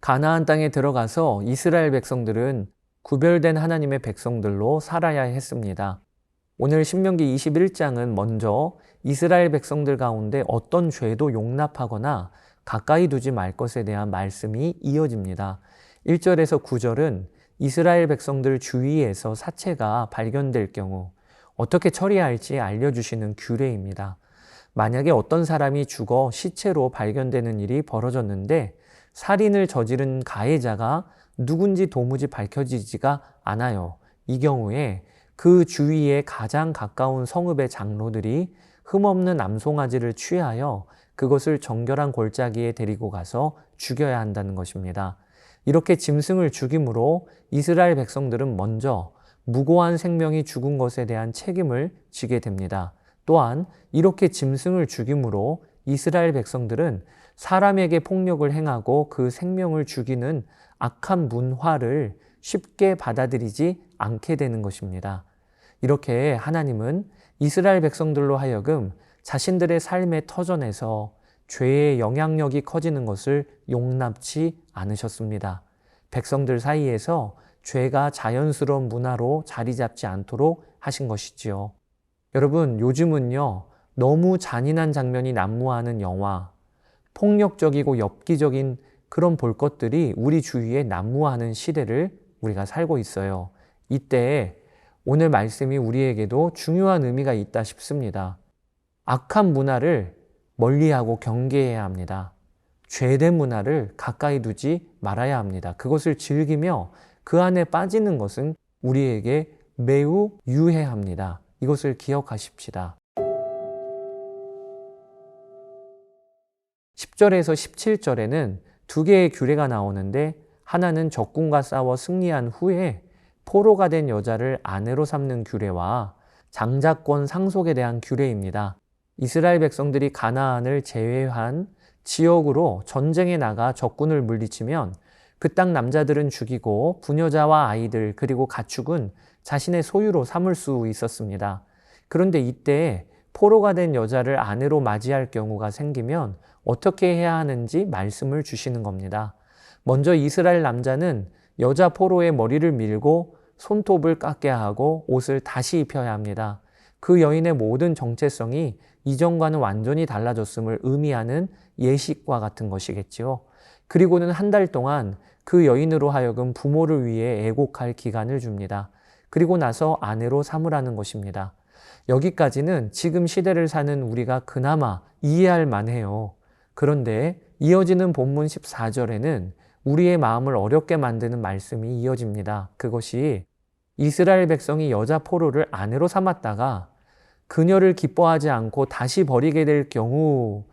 가나안 땅에 들어가서 이스라엘 백성들은 구별된 하나님의 백성들로 살아야 했습니다. 오늘 신명기 21장은 먼저 이스라엘 백성들 가운데 어떤 죄도 용납하거나 가까이 두지 말 것에 대한 말씀이 이어집니다. 1절에서 9절은 이스라엘 백성들 주위에서 사체가 발견될 경우 어떻게 처리할지 알려주시는 규례입니다. 만약에 어떤 사람이 죽어 시체로 발견되는 일이 벌어졌는데 살인을 저지른 가해자가 누군지 도무지 밝혀지지가 않아요. 이 경우에 그 주위에 가장 가까운 성읍의 장로들이 흠없는 암송아지를 취하여 그것을 정결한 골짜기에 데리고 가서 죽여야 한다는 것입니다. 이렇게 짐승을 죽임으로 이스라엘 백성들은 먼저 무고한 생명이 죽은 것에 대한 책임을 지게 됩니다. 또한 이렇게 짐승을 죽임으로 이스라엘 백성들은 사람에게 폭력을 행하고 그 생명을 죽이는 악한 문화를 쉽게 받아들이지 않게 되는 것입니다. 이렇게 하나님은 이스라엘 백성들로 하여금 자신들의 삶의 터전에서 죄의 영향력이 커지는 것을 용납치 않으셨습니다. 백성들 사이에서 죄가 자연스러운 문화로 자리 잡지 않도록 하신 것이지요. 여러분, 요즘은요, 너무 잔인한 장면이 난무하는 영화, 폭력적이고 엽기적인 그런 볼 것들이 우리 주위에 난무하는 시대를 우리가 살고 있어요. 이때 오늘 말씀이 우리에게도 중요한 의미가 있다 싶습니다. 악한 문화를 멀리하고 경계해야 합니다. 죄된 문화를 가까이 두지 말아야 합니다. 그것을 즐기며 그 안에 빠지는 것은 우리에게 매우 유해합니다. 이것을 기억하십시다. 10절에서 17절에는 두 개의 규례가 나오는데 하나는 적군과 싸워 승리한 후에 포로가 된 여자를 아내로 삼는 규례와 장자권 상속에 대한 규례입니다. 이스라엘 백성들이 가나안을 제외한 지역으로 전쟁에 나가 적군을 물리치면 그 땅 남자들은 죽이고 부녀자와 아이들 그리고 가축은 자신의 소유로 삼을 수 있었습니다. 그런데 이때 포로가 된 여자를 아내로 맞이할 경우가 생기면 어떻게 해야 하는지 말씀을 주시는 겁니다. 먼저 이스라엘 남자는 여자 포로의 머리를 밀고 손톱을 깎게 하고 옷을 다시 입혀야 합니다. 그 여인의 모든 정체성이 이전과는 완전히 달라졌음을 의미하는 예식과 같은 것이겠지요. 그리고는 한 달 동안 그 여인으로 하여금 부모를 위해 애곡할 기간을 줍니다. 그리고 나서 아내로 삼으라는 것입니다. 여기까지는 지금 시대를 사는 우리가 그나마 이해할 만해요. 그런데 이어지는 본문 14절에는 우리의 마음을 어렵게 만드는 말씀이 이어집니다. 그것이 이스라엘 백성이 여자 포로를 아내로 삼았다가 그녀를 기뻐하지 않고 다시 버리게 될 경우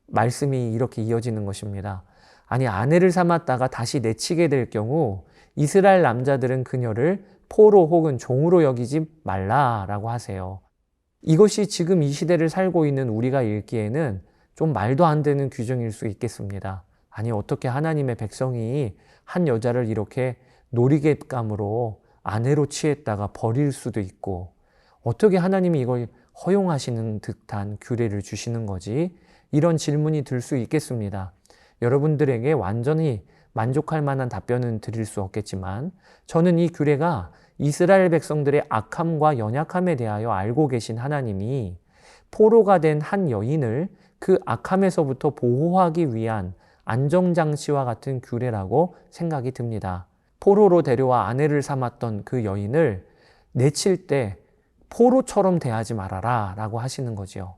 말씀이 이렇게 이어지는 것입니다. 아니, 아내를 삼았다가 다시 내치게 될 경우 이스라엘 남자들은 그녀를 포로 혹은 종으로 여기지 말라라고 하세요. 이것이 지금 이 시대를 살고 있는 우리가 읽기에는 좀 말도 안 되는 규정일 수 있겠습니다. 아니, 어떻게 하나님의 백성이 한 여자를 이렇게 놀이개감으로 아내로 취했다가 버릴 수도 있고, 어떻게 하나님이 이걸 허용하시는 듯한 규례를 주시는 거지? 이런 질문이 들 수 있겠습니다. 여러분들에게 완전히 만족할 만한 답변은 드릴 수 없겠지만 저는 이 규례가 이스라엘 백성들의 악함과 연약함에 대하여 알고 계신 하나님이 포로가 된 한 여인을 그 악함에서부터 보호하기 위한 안정장치와 같은 규례라고 생각이 듭니다. 포로로 데려와 아내를 삼았던 그 여인을 내칠 때 포로처럼 대하지 말아라 라고 하시는 거지요.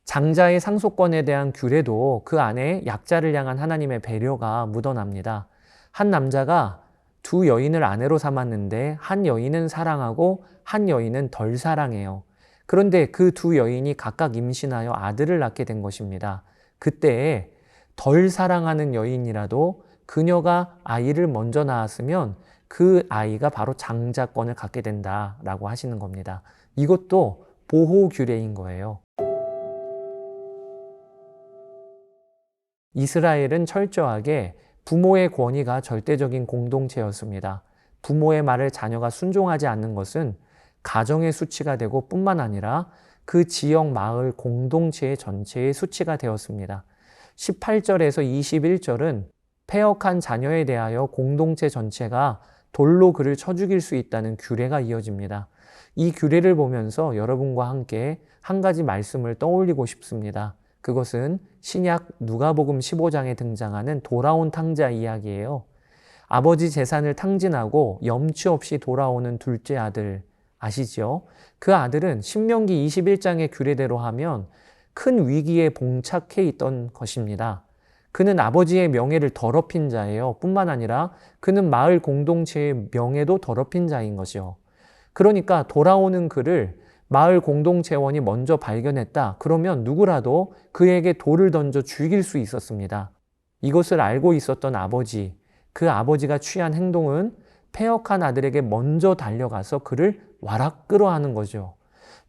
장자의 상속권에 대한 규례도 그 안에 약자를 향한 하나님의 배려가 묻어납니다. 한 남자가 두 여인을 아내로 삼았는데 한 여인은 사랑하고 한 여인은 덜 사랑해요. 그런데 그 두 여인이 각각 임신하여 아들을 낳게 된 것입니다. 그때 덜 사랑하는 여인이라도 그녀가 아이를 먼저 낳았으면 그 아이가 바로 장자권을 갖게 된다라고 하시는 겁니다. 이것도 보호 규례인 거예요. 이스라엘은 철저하게 부모의 권위가 절대적인 공동체였습니다. 부모의 말을 자녀가 순종하지 않는 것은 가정의 수치가 되고 뿐만 아니라 그 지역 마을 공동체 전체의 수치가 되었습니다. 18절에서 21절은 패역한 자녀에 대하여 공동체 전체가 돌로 그를 쳐 죽일 수 있다는 규례가 이어집니다. 이 규례를 보면서 여러분과 함께 한 가지 말씀을 떠올리고 싶습니다. 그것은 신약 누가복음 15장에 등장하는 돌아온 탕자 이야기예요. 아버지 재산을 탕진하고 염치 없이 돌아오는 둘째 아들 아시죠? 그 아들은 신명기 21장의 규례대로 하면 큰 위기에 봉착해 있던 것입니다. 그는 아버지의 명예를 더럽힌 자예요. 뿐만 아니라 그는 마을 공동체의 명예도 더럽힌 자인 것이요. 그러니까 돌아오는 그를 마을 공동체원이 먼저 발견했다. 그러면 누구라도 그에게 돌을 던져 죽일 수 있었습니다. 이것을 알고 있었던 아버지, 그 아버지가 취한 행동은 패역한 아들에게 먼저 달려가서 그를 와락 끌어하는 거죠.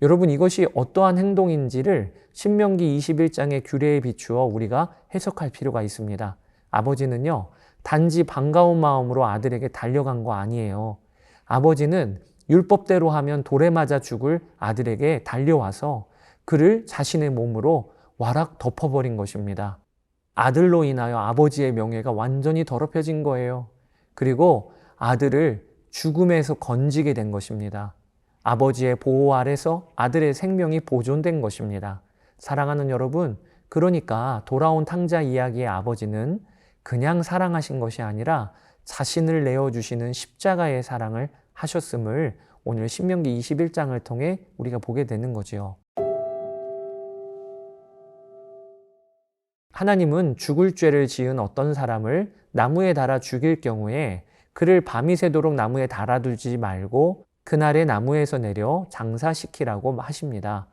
여러분, 이것이 어떠한 행동인지를 신명기 21장의 규례에 비추어 우리가 해석할 필요가 있습니다. 아버지는요, 단지 반가운 마음으로 아들에게 달려간 거 아니에요. 아버지는 율법대로 하면 돌에 맞아 죽을 아들에게 달려와서 그를 자신의 몸으로 와락 덮어버린 것입니다. 아들로 인하여 아버지의 명예가 완전히 더럽혀진 거예요. 그리고 아들을 죽음에서 건지게 된 것입니다. 아버지의 보호 아래서 아들의 생명이 보존된 것입니다. 사랑하는 여러분, 그러니까 돌아온 탕자 이야기의 아버지는 그냥 사랑하신 것이 아니라 자신을 내어주시는 십자가의 사랑을 하셨음을 오늘 신명기 21장을 통해 우리가 보게 되는 거지요. 하나님은 죽을 죄를 지은 어떤 사람을 나무에 달아 죽일 경우에 그를 밤이 새도록 나무에 달아두지 말고 그날에 나무에서 내려 장사시키라고 하십니다.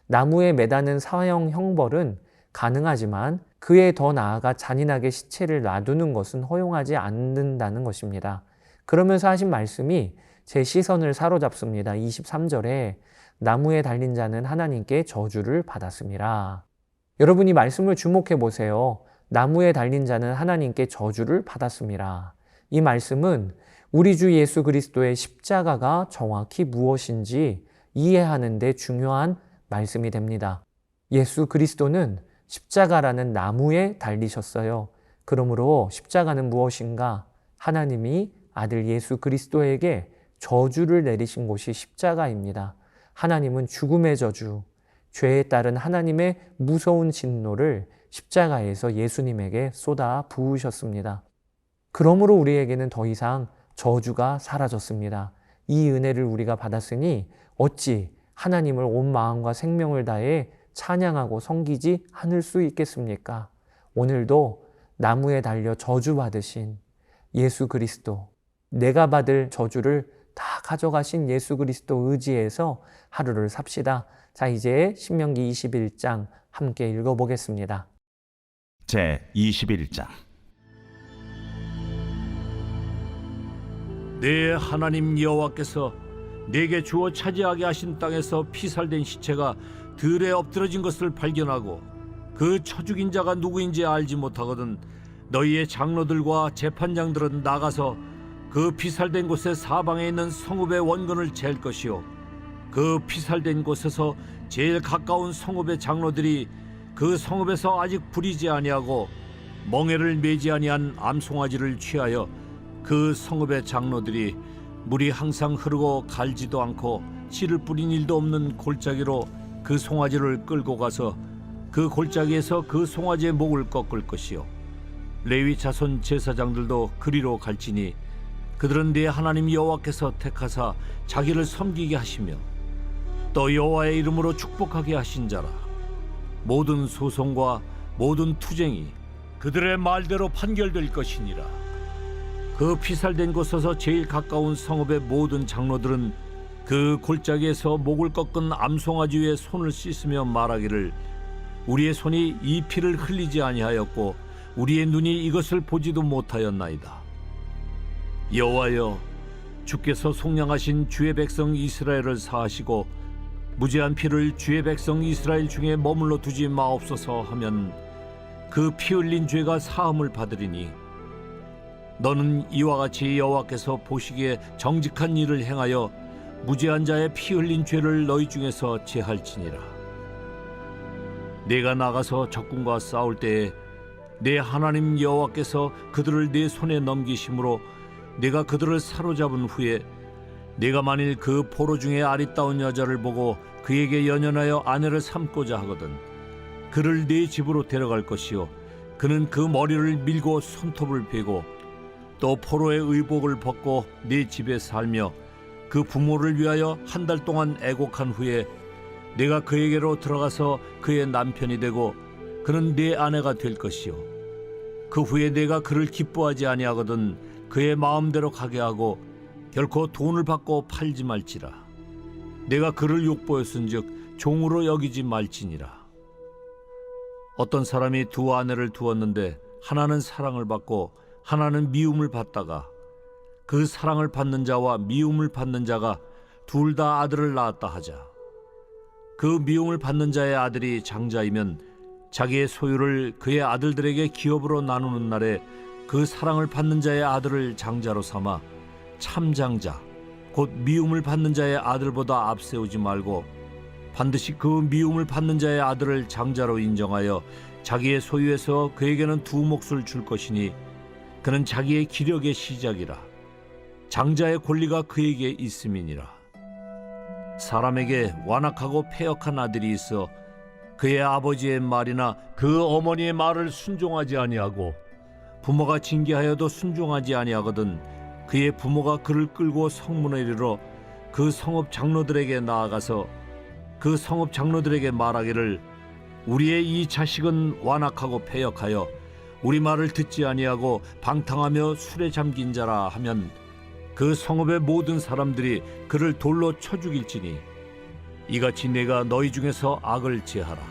나무에 매다는 사형 형벌은 가능하지만 그에 더 나아가 잔인하게 시체를 놔두는 것은 허용하지 않는다는 것입니다. 그러면서 하신 말씀이 제 시선을 사로잡습니다. 23절에 나무에 달린 자는 하나님께 저주를 받았습니다. 여러분, 이 말씀을 주목해 보세요. 나무에 달린 자는 하나님께 저주를 받았습니다. 이 말씀은 우리 주 예수 그리스도의 십자가가 정확히 무엇인지 이해하는 데 중요한 말씀이 됩니다. 예수 그리스도는 십자가라는 나무에 달리셨어요. 그러므로 십자가는 무엇인가? 하나님이 아들 예수 그리스도에게 저주를 내리신 곳이 십자가입니다. 하나님은 죽음의 저주, 죄에 따른 하나님의 무서운 진노를 십자가에서 예수님에게 쏟아 부으셨습니다. 그러므로 우리에게는 더 이상 저주가 사라졌습니다. 이 은혜를 우리가 받았으니 어찌 하나님을 온 마음과 생명을 다해 찬양하고 섬기지 않을 수 있겠습니까? 오늘도 나무에 달려 저주받으신 예수 그리스도, 내가 받을 저주를 다 가져가신 예수 그리스도 의지해서 하루를 삽시다. 자, 이제 신명기 21장 함께 읽어보겠습니다. 제 21장. 내 하나님 여호와께서 내게 주어 차지하게 하신 땅에서 피살된 시체가 들에 엎드러진 것을 발견하고 그 쳐 죽인 자가 누구인지 알지 못하거든 너희의 장로들과 재판장들은 나가서 그 피살된 곳의 사방에 있는 성읍의 원근을 잴 것이요, 그 피살된 곳에서 제일 가까운 성읍의 장로들이 그 성읍에서 아직 부리지 아니하고 멍에를 매지 아니한 암송아지를 취하여 그 성읍의 장로들이 물이 항상 흐르고 갈지도 않고 씨를 뿌린 일도 없는 골짜기로 그 송아지를 끌고 가서 그 골짜기에서 그 송아지의 목을 꺾을 것이요, 레위 자손 제사장들도 그리로 갈지니 그들은 네 하나님 여호와께서 택하사 자기를 섬기게 하시며 또 여호와의 이름으로 축복하게 하신 자라. 모든 소송과 모든 투쟁이 그들의 말대로 판결될 것이니라. 그 피살된 곳에서 제일 가까운 성읍의 모든 장로들은 그 골짜기에서 목을 꺾은 암송아지 위에 손을 씻으며 말하기를 우리의 손이 이 피를 흘리지 아니하였고 우리의 눈이 이것을 보지도 못하였나이다. 여호와여, 주께서 속량하신 주의 백성 이스라엘을 사하시고 무죄한 피를 주의 백성 이스라엘 중에 머물러 두지 마옵소서 하면 그 피 흘린 죄가 사함을 받으리니 너는 이와 같이 여호와께서 보시기에 정직한 일을 행하여 무죄한 자의 피 흘린 죄를 너희 중에서 제할지니라. 내가 나가서 적군과 싸울 때에 내 하나님 여호와께서 그들을 내 손에 넘기심으로 내가 그들을 사로잡은 후에 내가 만일 그 포로 중에 아리따운 여자를 보고 그에게 연연하여 아내를 삼고자 하거든 그를 네 집으로 데려갈 것이요 그는 그 머리를 밀고 손톱을 베고 또 포로의 의복을 벗고 네 집에 살며 그 부모를 위하여 한 달 동안 애곡한 후에 내가 그에게로 들어가서 그의 남편이 되고 그는 네 아내가 될 것이요 그 후에 내가 그를 기뻐하지 아니하거든 그의 마음대로 가게 하고 결코 돈을 받고 팔지 말지라 내가 그를 욕보였은즉 종으로 여기지 말지니라. 어떤 사람이 두 아내를 두었는데 하나는 사랑을 받고 하나는 미움을 받다가 그 사랑을 받는 자와 미움을 받는 자가 둘 다 아들을 낳았다 하자. 그 미움을 받는 자의 아들이 장자이면 자기의 소유를 그의 아들들에게 기업으로 나누는 날에 그 사랑을 받는 자의 아들을 장자로 삼아 참장자 곧 미움을 받는 자의 아들보다 앞세우지 말고 반드시 그 미움을 받는 자의 아들을 장자로 인정하여 자기의 소유에서 그에게는 두 몫을 줄 것이니 그는 자기의 기력의 시작이라. 장자의 권리가 그에게 있음이니라. 사람에게 완악하고 패역한 아들이 있어 그의 아버지의 말이나 그 어머니의 말을 순종하지 아니하고 부모가 징계하여도 순종하지 아니하거든 그의 부모가 그를 끌고 성문에 이르러 그 성읍 장로들에게 나아가서 그 성읍 장로들에게 말하기를 우리의 이 자식은 완악하고 패역하여 우리 말을 듣지 아니하고 방탕하며 술에 잠긴 자라 하면 그 성읍의 모든 사람들이 그를 돌로 쳐 죽일지니 이같이 내가 너희 중에서 악을 제하라.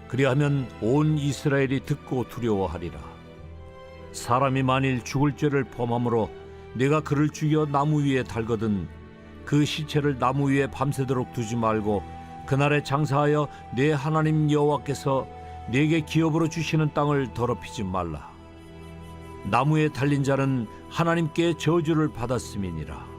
그리하면 온 이스라엘이 듣고 두려워하리라. 사람이 만일 죽을 죄를 범함으로 내가 그를 죽여 나무 위에 달거든 그 시체를 나무 위에 밤새도록 두지 말고 그날에 장사하여 내 하나님 여호와께서 내게 기업으로 주시는 땅을 더럽히지 말라. 나무에 달린 자는 하나님께 저주를 받았음이니라.